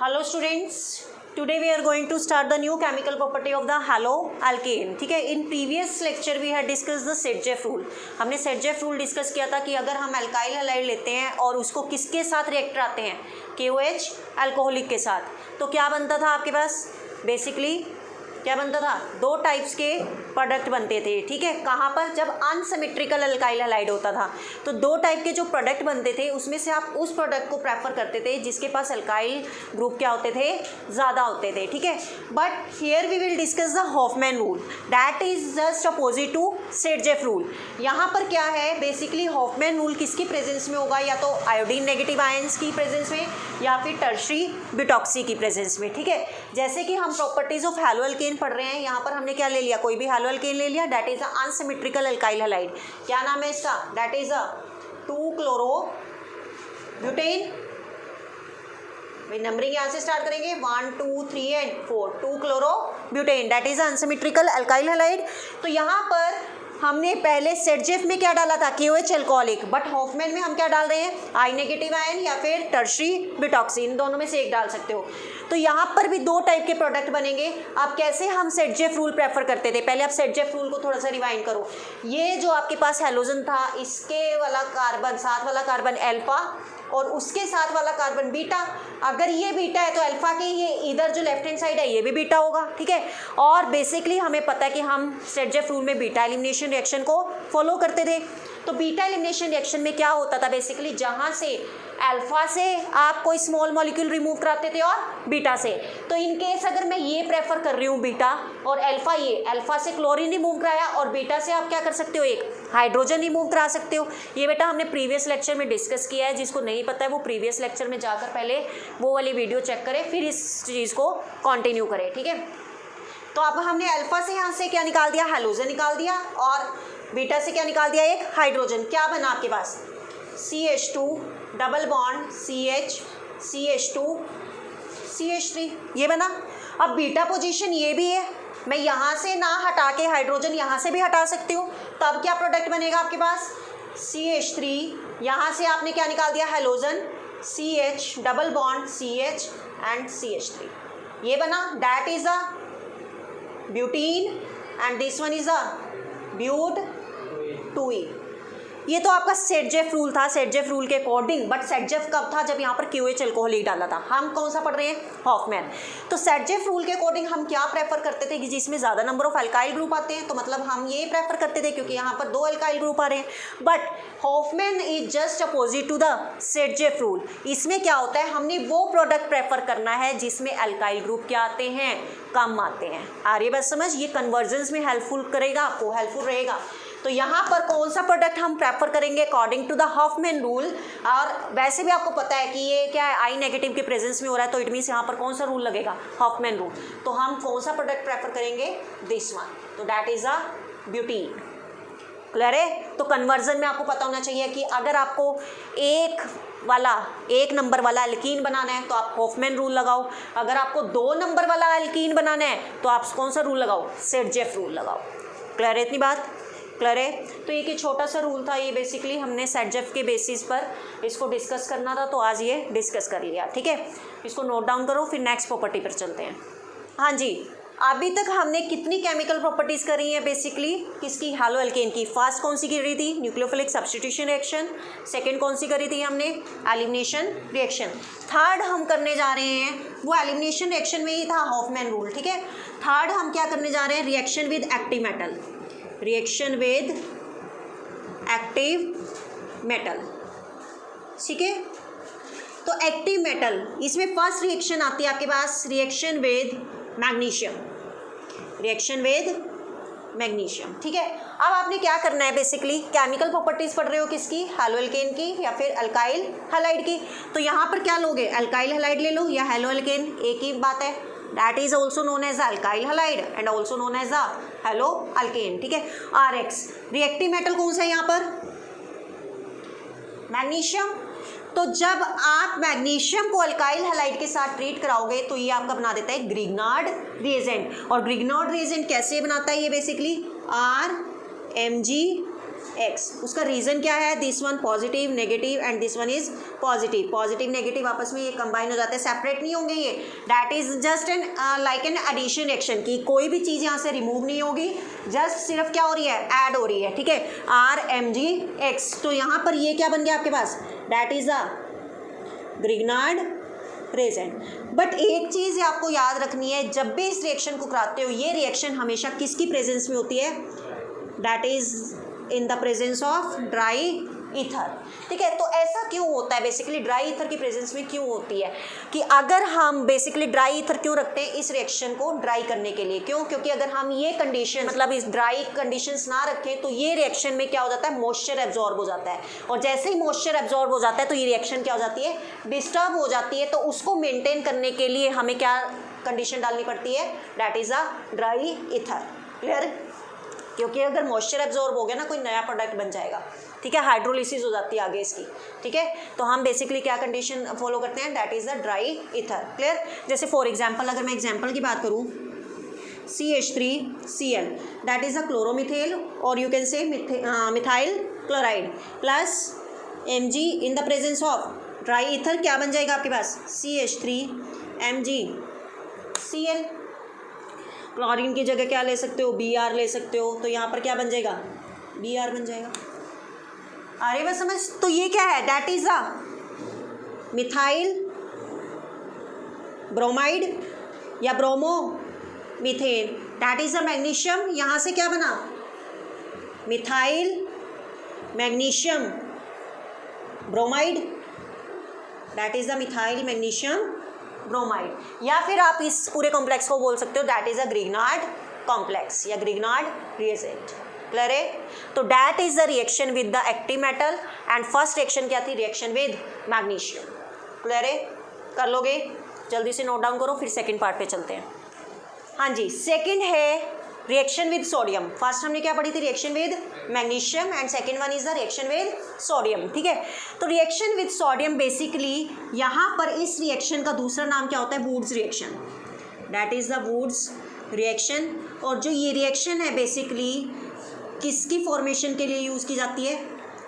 Hello students, today we are going to start the new chemical property of the haloalkane. ठीक है, in previous lecture we had discuss the Saytzeff rule. हमने Saytzeff rule discuss किया था कि अगर हम alkyl halide लेते हैं और उसको किसके साथ रिएक्टर आते हैं, KOH अल्कोहलिक के साथ, तो क्या बनता था आपके पास? बेसिकली क्या बनता था? दो टाइप्स के प्रोडक्ट बनते थे. ठीक है, कहाँ पर? जब अनसिमेट्रिकल अल्काइल हैलाइड होता था तो दो टाइप के जो प्रोडक्ट बनते थे उसमें से आप उस प्रोडक्ट को प्रेफर करते थे जिसके पास अल्काइल ग्रुप क्या होते थे? ज़्यादा होते थे. ठीक है, but here we will discuss the Hofmann rule, that is just opposite to Saytzeff rule. यहाँ पर क्या है? बेसिकली हॉफमैन रूल किसकी प्रेजेंस में होगा? या तो आयोडीन नेगेटिव आयंस की प्रेजेंस में या फिर टर्शरी ब्यूटॉक्सी की प्रेजेंस में. ठीक है, जैसे कि हम प्रॉपर्टीज ऑफ हैलो अल्केन पढ़ रहे हैं, यहाँ पर हमने क्या ले लिया? कोई भी हैलो अल्केन ले लिया, that is a unsymmetrical alkyl halide. क्या नाम है इसका? That is a two chlorobutane. Numbering यहाँ से स्टार्ट करेंगे 1 2 3 and 4. Two chlorobutane that is unsymmetrical alkyl halide. तो यहाँ पर हमने पहले सेट-जेफ में क्या डाला था? KOH alcoholic. बट हॉफमैन में हम क्या डाल रहे हैं? आई नेगेटिव आयन या फिर टर्शरी ब्यूटॉक्सी, इन दोनों में से एक डाल सकते हो. तो यहाँ पर भी दो टाइप के प्रोडक्ट बनेंगे. अब कैसे हम सेट-जेफ रूल प्रेफर करते थे? पहले आप सेट-जेफ रूल को थोड़ा सा रिवाइंड करो. ये जो आपके पास हैलोजन था, इसके वाला कार्बन, साथ वाला कार्बन अल्फा और उसके साथ वाला कार्बन बीटा. अगर ये बीटा है तो अल्फा की ये इधर जो लेफ्ट हैंड साइड है ये भी बीटा होगा. ठीक है, और बेसिकली हमें पता है कि हम सेट-जेफ रूल में बीटा एलिमिनेशन रिएक्शन को फॉलो करते थे. तो बीटा एलिमिनेशन रिएक्शन में क्या होता था? बेसिकली जहाँ से अल्फा से आप कोई स्मॉल मॉलिक्यूल रिमूव कराते थे और बीटा से. तो इन केस अगर मैं ये प्रेफर कर रही हूँ बीटा और अल्फा, ये अल्फा से क्लोरीन रिमूव कराया और बीटा से आप क्या कर सकते हो? एक हाइड्रोजन रिमूव करा सकते हो. ये बेटा हमने प्रीवियस लेक्चर में डिस्कस किया है. जिसको नहीं पता है वो प्रीवियस लेक्चर में जाकर पहले वो वाली वीडियो चेक करें, फिर इस चीज़ को कंटिन्यू करें. ठीक है, तो अब हमने अल्फा से यहाँ से क्या निकाल दिया? हैलोजन निकाल दिया और बीटा से क्या निकाल दिया? एक हाइड्रोजन. क्या बना आपके पास? CH2 double bond CH CH2 CH3, ये बना. अब बीटा पोजीशन ये भी है, मैं यहाँ से ना हटा के हाइड्रोजन यहाँ से भी हटा सकती हूँ. तो अब क्या प्रोडक्ट बनेगा आपके पास? CH3, यहाँ से आपने क्या निकाल दिया? Halogen CH double bond CH and CH3, ये बना. That is a butene and this one is a but 2E. ये तो आपका सेट-जेफ रूल था, सेट-जेफ रूल के अकॉर्डिंग. बट सेट-जेफ कब था? जब यहाँ पर KOH अल्कोहलिक डाला था. हम कौन सा पढ़ रहे हैं? हॉफमैन. तो सेट-जेफ रूल के अकॉर्डिंग हम क्या प्रेफर करते थे? कि जिसमें ज़्यादा नंबर ऑफ अल्काइल ग्रुप आते हैं, तो मतलब हम ये प्रेफर करते थे क्योंकि यहाँ पर 2 अल्काइल ग्रुप आ रहे हैं. But Hofmann is just opposite to the Saytzeff rule. इसमें क्या होता है? हमने वो प्रोडक्ट प्रेफर करना है जिसमें अल्काइल ग्रुप क्या आते हैं? कम आते हैं. आ रही बात समझ? ये कन्वर्जन्स में हेल्पफुल करेगा, आपको हेल्पफुल रहेगा. तो यहाँ पर कौन सा प्रोडक्ट हम प्रेफर करेंगे according to the Hofmann rule? और वैसे भी आपको पता है कि ये क्या है? आई नेगेटिव के प्रेजेंस में हो रहा है, तो इट मीन्स यहाँ पर कौन सा रूल लगेगा? Hofmann rule. तो हम कौन सा प्रोडक्ट प्रेफर करेंगे? This one. तो that is a butene. Clear है? तो कन्वर्जन में आपको पता होना चाहिए कि अगर आपको एक नंबर वाला एल्कीन बनाना है तो आप हॉफमैन रूल लगाओ. अगर आपको 2 नंबर वाला एल्कीन बनाना है तो आप कौन सा रूल लगाओ? सेट-जेफ रूल लगाओ. क्लियर है? इतनी बात क्लियर है? तो एक छोटा सा रूल था, ये बेसिकली हमने सेट-जेफ के बेसिस पर इसको डिस्कस करना था, तो आज ये डिस्कस कर लिया. ठीक है, इसको नोट डाउन करो, फिर नेक्स्ट प्रॉपर्टी पर चलते हैं. हाँ जी, अभी तक हमने कितनी केमिकल प्रॉपर्टीज़ करी हैं? बेसिकली किसकी? हैलो अल्केन की. फर्स्ट कौन सी करी थी? Nucleophilic substitution reaction. सेकंड कौन सी करी थी हमने? Elimination reaction. थर्ड हम करने जा रहे हैं, वो एलिमिनेशन रिएक्शन में ही था हॉफमैन रूल. ठीक है, थर्ड हम क्या करने जा रहे हैं? Reaction with active metal. Reaction with active metal. ठीक है, तो एक्टिव मेटल, इसमें फर्स्ट रिएक्शन आती है आपके पास reaction with magnesium. Reaction with magnesium. ठीक है, अब आपने क्या करना है? बेसिकली केमिकल प्रॉपर्टीज पढ़ रहे हो किसकी? हैलो अल्केन की या फिर अल्काइल हैलाइड की. तो यहाँ पर क्या लोगे? अल्काइल हैलाइड ले लो या हैलो अल्केन, एक ही बात है. That is also known as alkyl halide and also known as a haloalkane. ठीक है, RX. रिएक्टिव मेटल कौन सा है यहाँ पर? मैग्नीशियम. तो जब आप मैग्नीशियम को अल्काइल हैलाइड के साथ ट्रीट कराओगे तो ये आपका बना देता है ग्रिग्नार्ड रिएजेंट. और ग्रिग्नार्ड रिएजेंट कैसे बनाता है ये? Basically RMgO x. उसका रीज़न क्या है, this one positive negative and this one is positive. Positive negative आपस में ये कंबाइन हो जाते हैं, सेपरेट नहीं होंगे ये। That is just an like an addition reaction की कोई भी चीज़ यहाँ से रिमूव नहीं होगी, जस्ट सिर्फ क्या हो रही है, ऐड हो रही है, ठीक है, आर एम जी एक्स। तो यहाँ पर ये क्या बन गया आपके पास, that is a Grignard reagent. But एक चीज़ आपको याद रखनी है, जब भी इस रिएक्शन को कराते हो, ये रिएक्शन हमेशा किसकी प्रेजेंस में होती है, that is in the presence of dry ether, ठीक है। तो ऐसा क्यों होता है, बेसिकली ड्राई ईथर की प्रेजेंस में क्यों होती है, कि अगर हम बेसिकली ड्राई ईथर क्यों रखते हैं, इस रिएक्शन को ड्राई करने के लिए। क्यों, क्योंकि अगर हम ये कंडीशन मतलब इस ड्राई कंडीशंस ना रखें तो ये रिएक्शन में क्या हो जाता है, मॉइस्चर एब्जॉर्ब हो जाता है, और जैसे ही मॉइस्चर एब्जॉर्ब हो जाता है तो ये रिएक्शन क्या हो जाती है, डिस्टर्ब हो जाती है। तो उसको मेंटेन करने के लिए हमें क्या कंडीशन डालनी पड़ती है, that is a dry ether. Clear, क्योंकि अगर मॉइस्चर एब्जॉर्ब हो गया ना, कोई नया प्रोडक्ट बन जाएगा, ठीक है, हाइड्रोलिसिस हो जाती है आगे इसकी, ठीक है। तो हम बेसिकली क्या कंडीशन फॉलो करते हैं, that is the dry ether. Clear, जैसे फॉर एग्जांपल अगर मैं एग्जांपल की बात करूँ, CH3Cl दैट इज अ क्लोरोमिथेल और यू कैन से methyl chloride plus Mg in the presence of dry ether, क्या बन जाएगा आपके पास, CH3MgCl। क्लोरीन की जगह क्या ले सकते हो, Br ले सकते हो, तो यहाँ पर क्या बन जाएगा, Br बन जाएगा। अरे बस समझ, तो ये क्या है, that is a methyl bromide या bromo methane, that is a magnesium. यहाँ से क्या बना, methyl magnesium bromide, that is the methyl magnesium bromide. या फिर आप इस पूरे कॉम्प्लेक्स को बोल सकते हो that is a Grignard complex या ग्रिग्नार्ड रिएजेंट। क्लियर है, तो that is the reaction with the active metal and first reaction क्या थी, रिएक्शन विद मैग्नीशियम। क्लियर है, कर लोगे, जल्दी से नोट डाउन करो, फिर सेकंड पार्ट पे चलते हैं। हाँ जी, सेकंड है रिएक्शन विद सोडियम। फर्स्ट हमने क्या पढ़ी थी, reaction with magnesium, and second one is the reaction with sodium, ठीक है। तो रिएक्शन विद सोडियम बेसिकली यहाँ पर इस रिएक्शन का दूसरा नाम क्या होता है, Wurtz reaction, that is the Wurtz reaction. और जो ये रिएक्शन है बेसिकली किसकी फॉर्मेशन के लिए यूज़ की जाती है,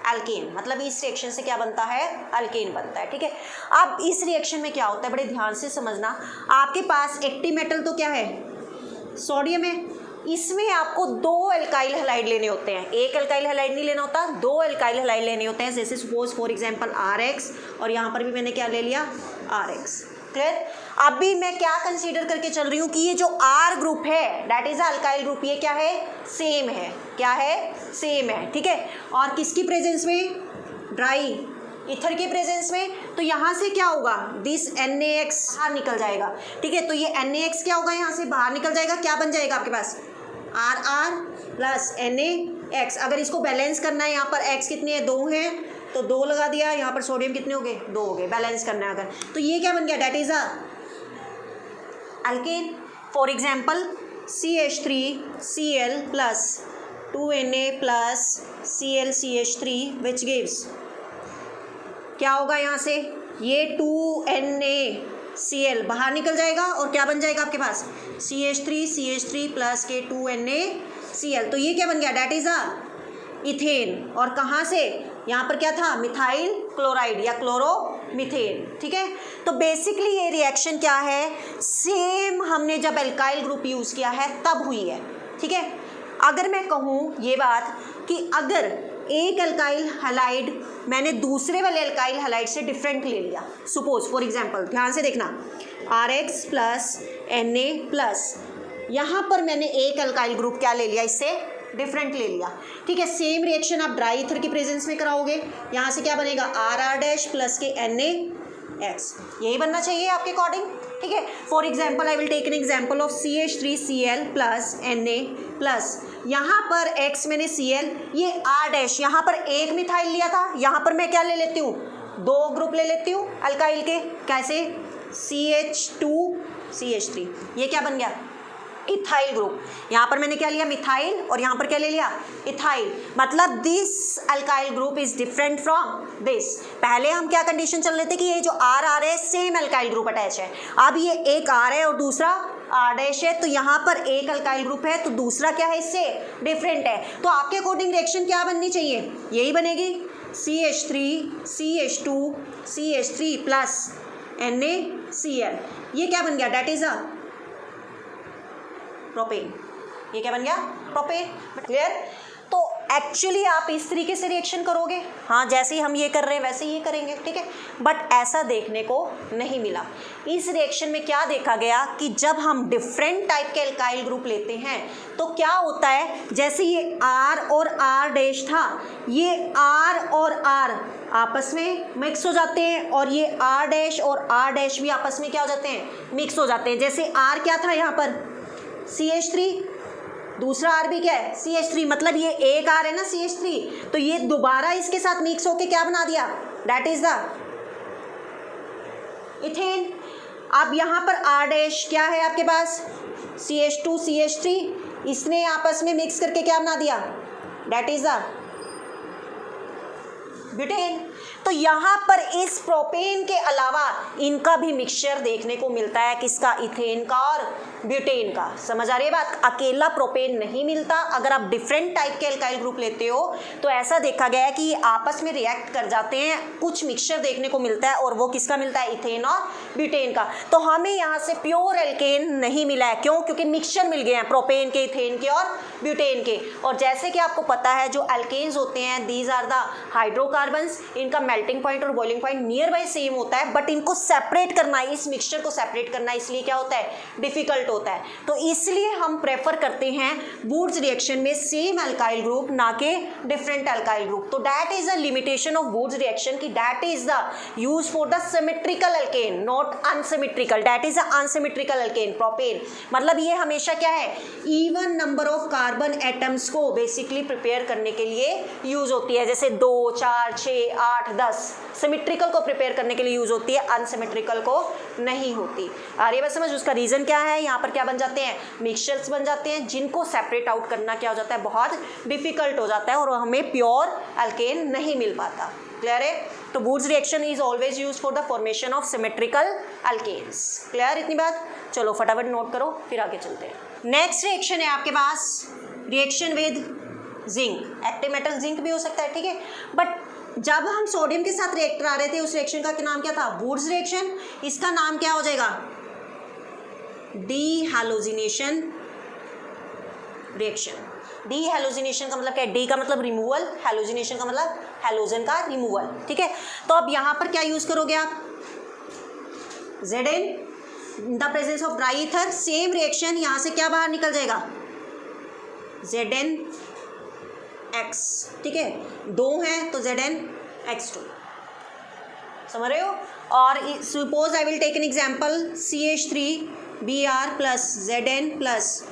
अल्केन, मतलब इस रिएक्शन से क्या बनता है, अल्केन बनता है, ठीक है। अब इस रिएक्शन में क्या होता है, बड़े ध्यान से समझना, आपके पास एक्टिव मेटल तो क्या है, सोडियम है, इसमें आपको दो एल्काइल हैलाइड लेने होते हैं, एक एल्काइल हैलाइड नहीं लेना होता, दो एल्काइल हैलाइड लेने होते हैं। जैसे सपोज फॉर एग्जांपल RX, और यहाँ पर भी मैंने क्या ले लिया, RX। क्लियर, अभी मैं क्या कंसीडर करके चल रही हूँ कि ये जो R ग्रुप है दैट इज अल्काइल ग्रुप, ये क्या है, सेम है, क्या है, सेम है, ठीक है। और किसकी प्रेजेंस में, ड्राई ईथर के प्रेजेंस में, तो यहाँ से क्या होगा, दिस NaX बाहर निकल जाएगा, ठीक है। तो ये NaX क्या होगा, यहाँ से बाहर निकल जाएगा, क्या बन जाएगा आपके पास, RR प्लस NaX। अगर इसको बैलेंस करना है, यहाँ पर X कितनी है, 2 है, तो 2 लगा दिया, यहाँ पर सोडियम कितने हो गए, 2 हो गए, बैलेंस करना है अगर, तो ये क्या बन गया, that is a alkane. For example CH3Cl plus 2Na plus ClCH3 which gives, क्या होगा यहाँ से, ये 2NaCl बाहर निकल जाएगा और क्या बन जाएगा आपके पास, CH3 प्लस के 2NaCl। तो ये क्या बन गया, दैट इज अ इथेन। और कहाँ से, यहाँ पर क्या था, मिथाइल क्लोराइड या क्लोरोमीथेन, ठीक है। तो बेसिकली ये रिएक्शन क्या है, सेम हमने जब एल्काइल ग्रुप यूज़ किया है तब हुई है, ठीक है। अगर मैं कहूँ ये बात कि अगर एक एल्काइल हैलाइड मैंने दूसरे वाले एल्काइल हैलाइड से डिफरेंट ले लिया, सपोज फॉर एग्जांपल ध्यान से देखना, RX प्लस Na प्लस, यहाँ पर मैंने एक एल्काइल ग्रुप क्या ले लिया, इससे डिफरेंट ले लिया, ठीक है। सेम रिएक्शन आप ड्राई ईथर की प्रेजेंस में कराओगे, यहाँ से क्या बनेगा, RR डैश प्लस के NaX, यही बनना चाहिए आपके अकॉर्डिंग, ठीक है। For example I will take an example of CH3Cl plus Na plus, यहाँ पर X मैंने Cl, ये R डैश, यहाँ पर एक मिथाइल लिया था, यहाँ पर मैं क्या ले लेती हूँ, 2 ग्रुप ले लेती हूँ अल्काइल के, कैसे, CH2CH3, ये क्या बन गया, इथाइल ग्रुप। यहाँ पर मैंने क्या लिया, मिथाइल, और यहाँ पर क्या ले लिया, इथाइल। मतलब this alkyl group is different from this. पहले हम क्या कंडीशन चल रहे थे कि ये जो आर आ रहे हैं सेम अल्काइल ग्रुप अटैच है, अब ये एक आर है और दूसरा आर डैश है, तो यहाँ पर एक अल्काइल ग्रुप है तो दूसरा क्या है, इससे डिफरेंट है। तो आपके अकॉर्डिंग रिएक्शन क्या बननी चाहिए, यही बनेगी, CH3 CH2 CH3 plus NaCl। ये क्या बन गया, डेट इज अ प्रोपेन। ये क्या बन गया, प्रोपेन। क्लियर। तो एक्चुअली आप इस तरीके से रिएक्शन करोगे, हाँ जैसे ही हम ये कर रहे हैं वैसे ही ये करेंगे, ठीक है, बट ऐसा देखने को नहीं मिला। इस रिएक्शन में क्या देखा गया कि जब हम डिफरेंट टाइप के अल्काइल ग्रुप लेते हैं तो क्या होता है, जैसे ये R और R डैश था, ये R और R आपस में मिक्स हो जाते हैं और ये R डैश और R डैश भी आपस में क्या हो जाते हैं, मिक्स हो जाते हैं। जैसे R क्या था यहाँ पर CH3, दूसरा R भी क्या है, CH3, मतलब ये एक R है ना CH3, तो ये दोबारा इसके साथ मिक्स होके क्या बना दिया, दैट इज द इथेन। अब यहाँ पर R डैश क्या है आपके पास, CH2 CH3, इसने आपस में मिक्स करके क्या बना दिया, दैट इज द ब्यूटेन। तो यहाँ पर इस प्रोपेन के अलावा इनका भी मिक्सचर देखने को मिलता है, किसका, इथेन का और ब्यूटेन का। समझ आ रही है बात, अकेला प्रोपेन नहीं मिलता। अगर आप डिफरेंट टाइप के अल्काइल ग्रुप लेते हो तो ऐसा देखा गया है कि ये आपस में रिएक्ट कर जाते हैं, कुछ मिक्सचर देखने को मिलता है और वो किसका मिलता है, इथेन और ब्यूटेन का। तो हमें यहाँ से प्योर एल्केन नहीं मिला है, क्यों, क्योंकि मिक्सचर मिल गए हैं प्रोपेन के, इथेन के और ब्यूटेन के। और जैसे कि आपको पता है जो अल्केन्स होते हैं दीज आर द हाइड्रोकार्बन्स, इनका मेल्टिंग पॉइंट और boiling point near by same होता है, बट इनको सेपरेट करना है, इस मिक्सचर को सेपरेट करना इसलिए क्या होता है, डिफिकल्ट होता है। तो इसलिए हम प्रेफर करते हैं वुड्स रिएक्शन में सेम अल्काइल ग्रुप ना के डिफरेंट अल्काइल ग्रुप। तो that is a limitation of Wurtz reaction की that is the use for the symmetrical alkane, not unsymmetrical. That is a unsymmetrical alkane propane, मतलब ये हमेशा क्या है, even number of carbon atoms को basically prepare करने के लिए यूज होती है, जैसे 2 4 6 8 10 सिमेट्रिकल को प्रिपेयर करने के लिए यूज होती है, अनसिमेट्रिकल को नहीं होती। आ रही है बस समझ। उसका रीजन क्या है, यहाँ पर क्या बन जाते हैं, मिक्सचर्स बन जाते हैं जिनको सेपरेट आउट करना क्या हो जाता है, बहुत डिफिकल्ट हो जाता है और हमें प्योर अल्केन नहीं मिल पाता। क्लियर है। तो Wurtz reaction is always use for the formation of symmetrical alkanes. Clear इतनी बात। चलो फटाफट नोट करो फिर आगे चलते हैं। नेक्स्ट रिएक्शन है आपके पास reaction with zinc. Active metal zinc भी हो सकता है, ठीक है, बट जब हम सोडियम के साथ रिएक्टर आ रहे थे उस रिएक्शन का नाम क्या था, वुड्स रिएक्शन। इसका नाम क्या हो जाएगा, डीहैलोजिनेशन रिएक्शन। डीहैलोजिनेशन का मतलब क्या है, डी का मतलब रिमूवल, हैलोजिनेशन का मतलब हैलोजन का रिमूवल, ठीक है। तो अब यहाँ पर क्या यूज करोगे आप, Zn in the presence of dry ether, same reaction, यहाँ से क्या बाहर निकल जाएगा, ZnX, ठीक है, 2 हैं तो ZnX2, समझ रहे हो। और suppose I will take an example, CH3Br plus Zn plus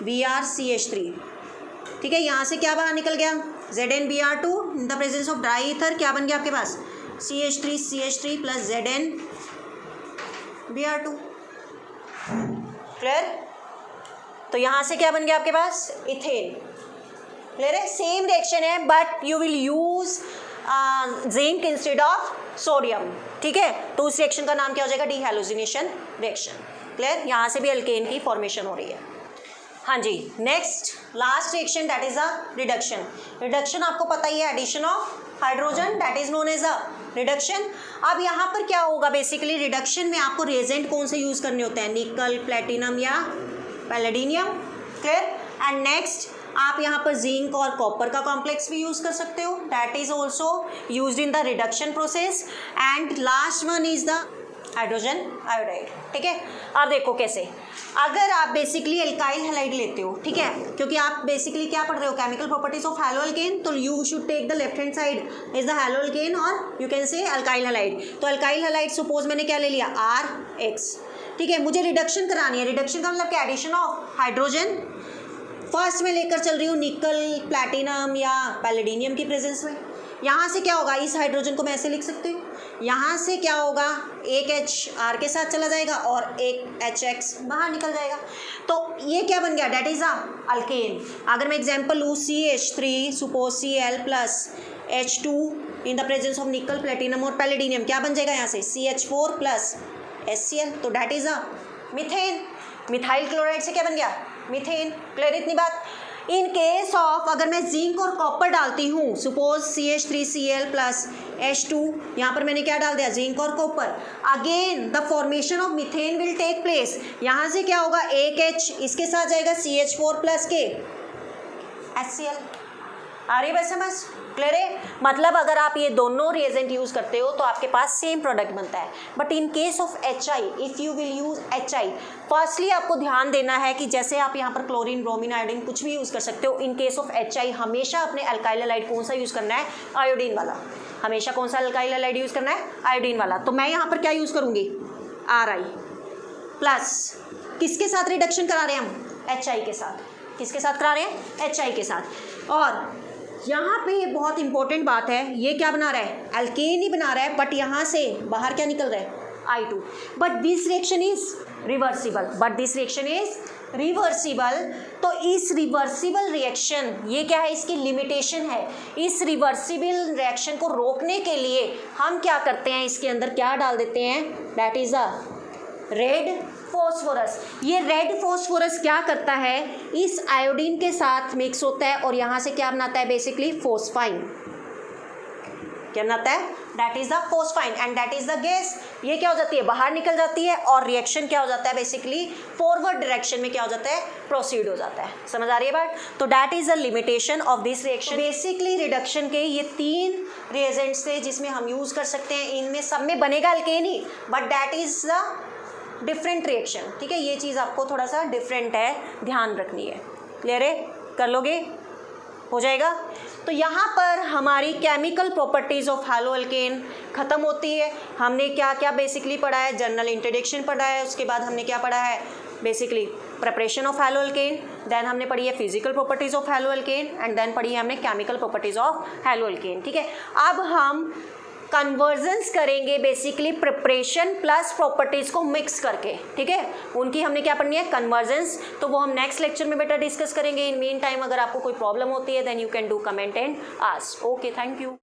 Br CH3, ठीक है, यहाँ से क्या बाहर निकल गया, ZnBr2 in the presence of dry ether, क्या बन गया आपके पास, CH3 प्लस ZnBr2। क्लियर। तो यहाँ से क्या बन गया आपके पास, इथेन। क्लियर है, सेम रिएक्शन है but you will use zinc instead of sodium, ठीक है। तो उस रिएक्शन का नाम क्या हो जाएगा, डीहैलोजिनेशन रिएक्शन। क्लियर। यहाँ से भी अल्केन की फॉर्मेशन हो रही है। हाँ जी, next last reaction that is a reduction. Reduction आपको पता ही है, addition of hydrogen, that is known as a reduction. अब यहाँ पर क्या होगा, बेसिकली रिडक्शन में आपको रिएजेंट कौन से यूज करने होते हैं, निकल, प्लेटिनम या पैलेडिनियम। क्लियर। एंड नेक्स्ट आप यहाँ पर जिंक और कॉपर का कॉम्प्लेक्स भी यूज कर सकते हो, that is also used in the reduction process. And last one is the hydrogen iodide, ठीक है। अब देखो कैसे, अगर आप बेसिकली एल्काइल हैलाइड लेते हो, ठीक है, क्योंकि आप बेसिकली क्या पढ़ रहे हो, केमिकल प्रॉपर्टीज ऑफ हैलोअल्केन, तो you should take the left hand side is the haloalkane और you can say alkyl halide. तो अल्काइल हैलाइड सपोज मैंने क्या ले लिया, RH, ठीक है, मुझे रिडक्शन करानी है। रिडक्शन का मतलब क्या, एडिशन ऑफ हाइड्रोजन। फर्स्ट में लेकर चल रही हूँ निकल, प्लैटिनम या पैलेडिनियम की प्रेजेंस में, यहाँ से क्या होगा, इस हाइड्रोजन को मैं ऐसे लिख सकती हूँ, यहाँ से क्या होगा, एक H R के साथ चला जाएगा और एक HX बाहर निकल जाएगा। तो ये क्या बन गया, डेट इज अ अल्केन। अगर मैं एग्जांपल लूँ CH3 suppose Cl plus H2 in the presence of nickel, platinum और पैलेडिनियम, क्या बन जाएगा यहाँ से CH4 प्लस HCl, तो that is a methane. Methyl chloride से क्या बन गया, मीथेन। क्लियर इतनी बात। इन केस ऑफ अगर मैं जिंक और कॉपर डालती हूँ, सपोज CH3Cl प्लस H2, यहाँ पर मैंने क्या डाल दिया, जिंक और copper, again the formation of methane will take place. यहाँ से क्या होगा, एक H इसके साथ जाएगा CH4 प्लस के HCl। आ रही है बात समझ, क्लियर है। मतलब अगर आप ये दोनों रिएजेंट यूज करते हो तो आपके पास सेम प्रोडक्ट बनता है। But in case of HI, if you will use HI, firstly आपको ध्यान देना है कि जैसे आप यहाँ पर क्लोरीन, ब्रोमीन, आयोडीन कुछ भी यूज़ कर सकते हो। इन केस ऑफ HI हमेशा अपने अल्काइल हैलाइड कौन सा यूज़ करना है, आयोडीन वाला। हमेशा कौन सा अल्काइल हैलाइड यूज़ करना है, आयोडीन वाला। तो मैं यहाँ पर क्या यूज़ करूँगी, RI प्लस किसके साथ रिडक्शन करा रहे हैं हम, HI के साथ। किसके साथ करा रहे हैं, HI के साथ। और यहाँ पे बहुत इंपॉर्टेंट बात है, ये क्या बना रहा है, अल्केन ही बना रहा है, बट यहाँ से बाहर क्या निकल रहा है, I2। But this reaction is reversible, तो इस रिवर्सिबल रिएक्शन, ये क्या है, इसकी लिमिटेशन है। इस रिवर्सिबल रिएक्शन को रोकने के लिए हम क्या करते हैं, इसके अंदर क्या डाल देते हैं, that is a red phosphorus. ये रेड फॉस्फोरस क्या करता है, इस आयोडीन के साथ मिक्स होता है और यहाँ से क्या बनाता है, बेसिकली फोस्फाइन। क्या बनाता है, that is the phosphine and that is the gas. ये क्या हो जाती है, बाहर निकल जाती है और रिएक्शन क्या हो जाता है, बेसिकली फॉरवर्ड डायरेक्शन में क्या हो जाता है, प्रोसीड हो जाता है। समझ आ रही है बात। तो that is the limitation of this reaction. Basically reduction के ये 3 रिएजेंट्स थे जिसमें हम यूज कर सकते हैं। इनमें सब में बनेगा alkane he, but that is the different reaction. ठीक है, ये चीज़ आपको थोड़ा सा डिफरेंट है, ध्यान रखनी है। क्लियर है, कर लोगे, हो जाएगा। तो यहाँ पर हमारी chemical properties of hello alkane ख़त्म होती है। हमने क्या क्या बेसिकली पढ़ा है, जनरल इंट्रोडक्शन पढ़ा है, उसके बाद हमने क्या पढ़ा है, basically preparation of haloalkane, देन हमने पढ़ी है physical properties of haloalkane and then पढ़ी है हमने chemical properties of haloalkane. ठीक है, अब हम कन्वर्जन्स करेंगे, बेसिकली प्रिपरेशन प्लस प्रॉपर्टीज़ को मिक्स करके। ठीक है, उनकी हमने क्या पढ़नी है, कन्वर्जन्स। तो वो हम नेक्स्ट लेक्चर में बेटा डिस्कस करेंगे। इन मीन टाइम अगर आपको कोई प्रॉब्लम होती है then you can do comment and ask. Okay, thank you.